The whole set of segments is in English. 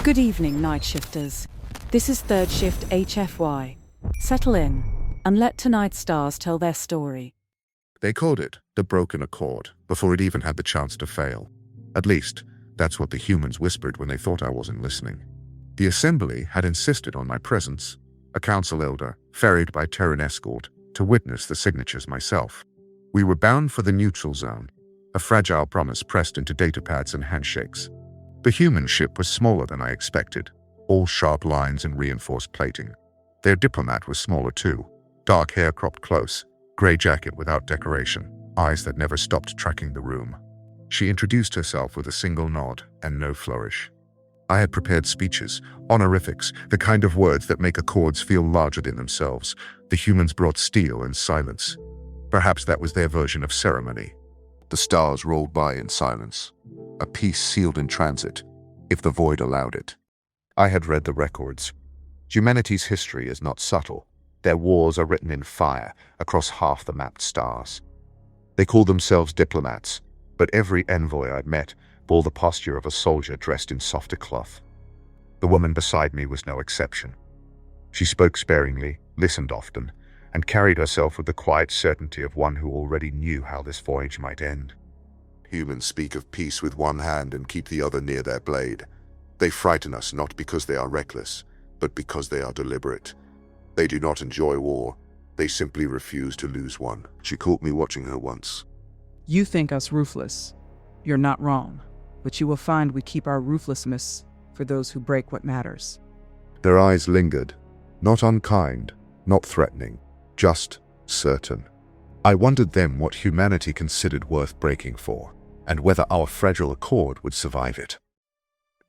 Good evening, night shifters. This is third shift HFY. Settle in and let tonight's stars tell their story. They called it the broken accord before it even had the chance to fail. At least, that's what the humans whispered when they thought I wasn't listening. The assembly had insisted on my presence, a council elder, ferried by Terran escort, to witness the signatures myself. We were bound for the neutral zone, a fragile promise pressed into datapads and handshakes. The human ship was smaller than I expected, all sharp lines and reinforced plating. Their diplomat was smaller too, dark hair cropped close, gray jacket without decoration, eyes that never stopped tracking the room. She introduced herself with a single nod and no flourish. I had prepared speeches, honorifics, the kind of words that make accords feel larger than themselves. The humans brought steel and silence. Perhaps that was their version of ceremony. The stars rolled by in silence, a peace sealed in transit, if the void allowed it. I had read the records. Humanity's history is not subtle. Their wars are written in fire across half the mapped stars. They call themselves diplomats, but every envoy I'd met bore the posture of a soldier dressed in softer cloth. The woman beside me was no exception. She spoke sparingly, listened often, and carried herself with the quiet certainty of one who already knew how this voyage might end. Humans speak of peace with one hand and keep the other near their blade. They frighten us not because they are reckless, but because they are deliberate. They do not enjoy war. They simply refuse to lose one. She caught me watching her once. You think us ruthless. You're not wrong, but you will find we keep our ruthlessness for those who break what matters. Their eyes lingered, not unkind, not threatening, just certain. I wondered then what humanity considered worth breaking for, and whether our fragile accord would survive it.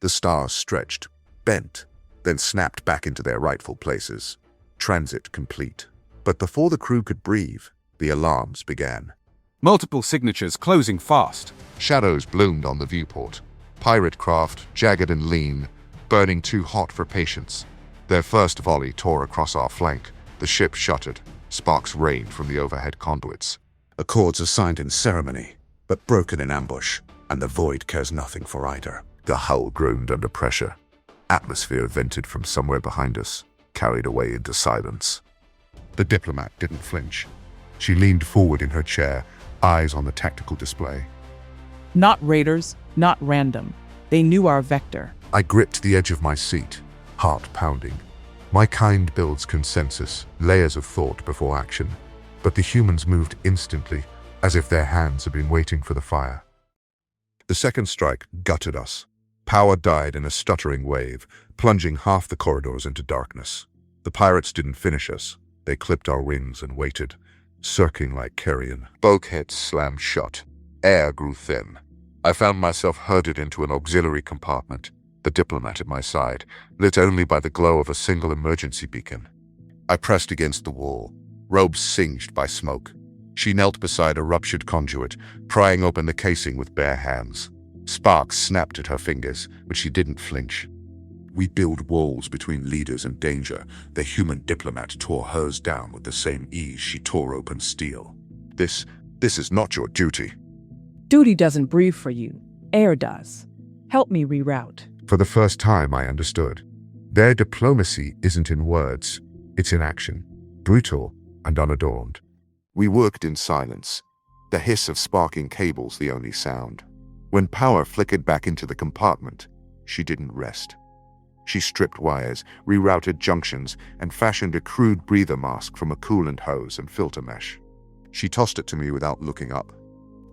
The stars stretched, bent, then snapped back into their rightful places. Transit complete. But before the crew could breathe, the alarms began. Multiple signatures closing fast. Shadows bloomed on the viewport. Pirate craft, jagged and lean, burning too hot for patience. Their first volley tore across our flank. The ship shuttered. Sparks rained from the overhead conduits. Accords are signed in ceremony, but broken in ambush, and the void cares nothing for either. The hull groaned under pressure. Atmosphere vented from somewhere behind us, carried away into silence. The diplomat didn't flinch. She leaned forward in her chair, eyes on the tactical display. Not raiders, not random. They knew our vector. I gripped the edge of my seat, heart pounding. My kind builds consensus, layers of thought before action, but the humans moved instantly, as if their hands had been waiting for the fire. The second strike gutted us. Power died in a stuttering wave, plunging half the corridors into darkness. The pirates didn't finish us. They clipped our wings and waited, circling like carrion. Bulkheads slammed shut. Air grew thin. I found myself herded into an auxiliary compartment, the diplomat at my side, lit only by the glow of a single emergency beacon. I pressed against the wall, robes singed by smoke. She knelt beside a ruptured conduit, prying open the casing with bare hands. Sparks snapped at her fingers, but she didn't flinch. We build walls between leaders and danger. The human diplomat tore hers down with the same ease she tore open steel. This is not your duty. Duty doesn't breathe for you. Air does. Help me reroute. For the first time, I understood. Their diplomacy isn't in words, it's in action, brutal and unadorned. We worked in silence, the hiss of sparking cables the only sound. When power flickered back into the compartment, she didn't rest. She stripped wires, rerouted junctions, and fashioned a crude breather mask from a coolant hose and filter mesh. She tossed it to me without looking up.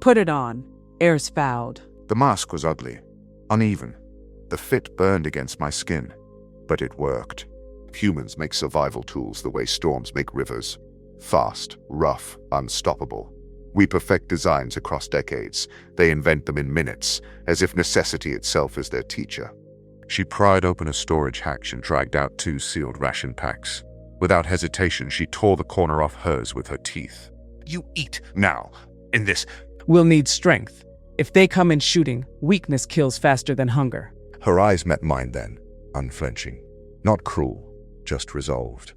Put it on. Air's fouled. The mask was ugly, uneven. The fit burned against my skin, but it worked. Humans make survival tools the way storms make rivers. Fast, rough, unstoppable. We perfect designs across decades. They invent them in minutes, as if necessity itself is their teacher. She pried open a storage hatch and dragged out 2 sealed ration packs. Without hesitation, she tore the corner off hers with her teeth. You eat now, in this. We'll need strength. If they come in shooting, weakness kills faster than hunger. Her eyes met mine then, unflinching. Not cruel, just resolved.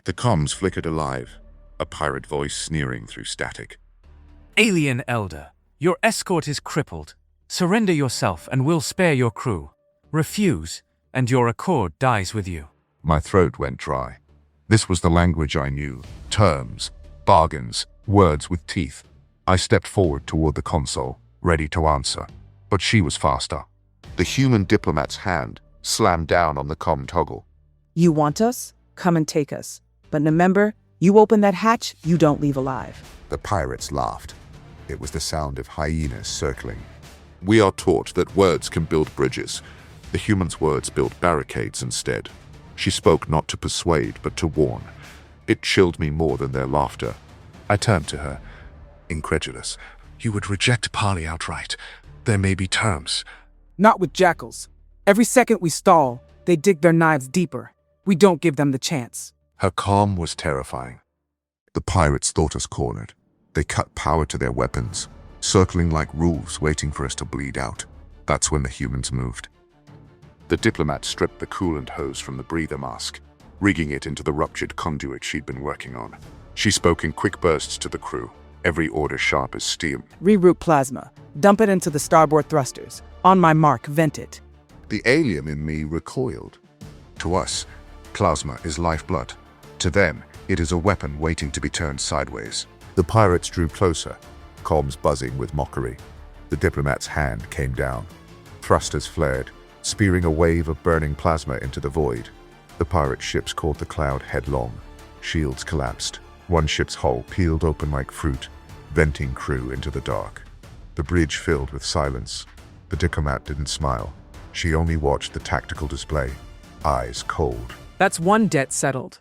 The comms flickered alive, a pirate voice sneering through static. Alien Elder, your escort is crippled. Surrender yourself and we'll spare your crew. Refuse, and your accord dies with you. My throat went dry. This was the language I knew. Terms, bargains, words with teeth. I stepped forward toward the console, ready to answer. But she was faster. The human diplomat's hand slammed down on the comm toggle. You want us? Come and take us. But remember, you open that hatch, you don't leave alive. The pirates laughed. It was the sound of hyenas circling. We are taught that words can build bridges. The humans' words built barricades instead. She spoke not to persuade, but to warn. It chilled me more than their laughter. I turned to her, incredulous. You would reject parley outright. There may be terms. Not with jackals. Every second we stall, they dig their knives deeper. We don't give them the chance. Her calm was terrifying. The pirates thought us cornered. They cut power to their weapons, circling like wolves waiting for us to bleed out. That's when the humans moved. The diplomat stripped the coolant hose from the breather mask, rigging it into the ruptured conduit she'd been working on. She spoke in quick bursts to the crew, every order sharp as steel. Reroute plasma. Dump it into the starboard thrusters. On my mark, vent it. The alien in me recoiled. To us, plasma is lifeblood. To them, it is a weapon waiting to be turned sideways. The pirates drew closer, comms buzzing with mockery. The diplomat's hand came down. Thrusters flared, spearing a wave of burning plasma into the void. The pirate ships caught the cloud headlong. Shields collapsed. One ship's hull peeled open like fruit, venting crew into the dark. The bridge filled with silence. The diplomat didn't smile. She only watched the tactical display, eyes cold. That's one debt settled.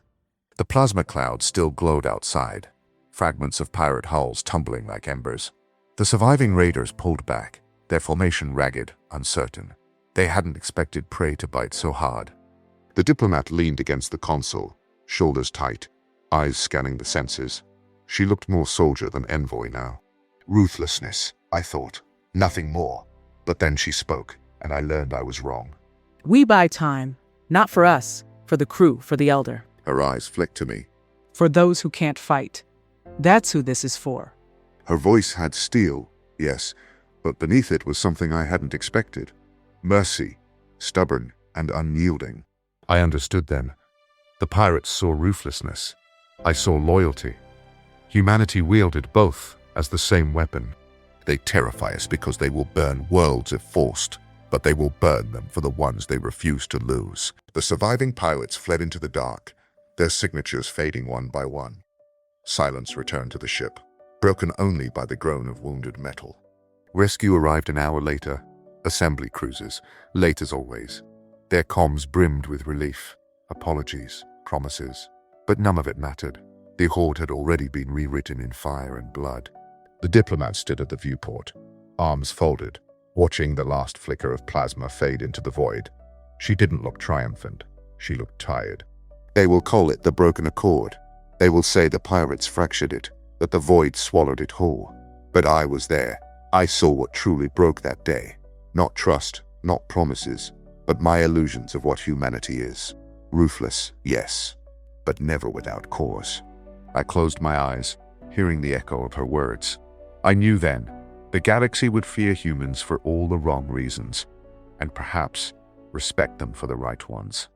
The plasma cloud still glowed outside, fragments of pirate hulls tumbling like embers. The surviving raiders pulled back, their formation ragged, uncertain. They hadn't expected prey to bite so hard. The diplomat leaned against the console, shoulders tight, eyes scanning the senses. She looked more soldier than envoy now. Ruthlessness, I thought. Nothing more. But then she spoke, and I learned I was wrong. We buy time. Not for us. For the crew, for the Elder. Her eyes flicked to me. For those who can't fight. That's who this is for. Her voice had steel, yes, but beneath it was something I hadn't expected. Mercy, stubborn and unyielding. I understood then. The pirates saw ruthlessness. I saw loyalty. Humanity wielded both as the same weapon. They terrify us because they will burn worlds if forced, but they will burn them for the ones they refuse to lose. The surviving pilots fled into the dark, their signatures fading one by one. Silence returned to the ship, broken only by the groan of wounded metal. Rescue arrived an hour later. Assembly cruisers, late as always. Their comms brimmed with relief, apologies, promises. But none of it mattered. The horde had already been rewritten in fire and blood. The diplomat stood at the viewport, arms folded, watching the last flicker of plasma fade into the void. She didn't look triumphant. She looked tired. They will call it the broken accord. They will say the pirates fractured it, that the void swallowed it whole. But I was there. I saw what truly broke that day. Not trust, not promises, but my illusions of what humanity is. Ruthless, yes, but never without cause. I closed my eyes, hearing the echo of her words. I knew then, the galaxy would fear humans for all the wrong reasons, and perhaps respect them for the right ones.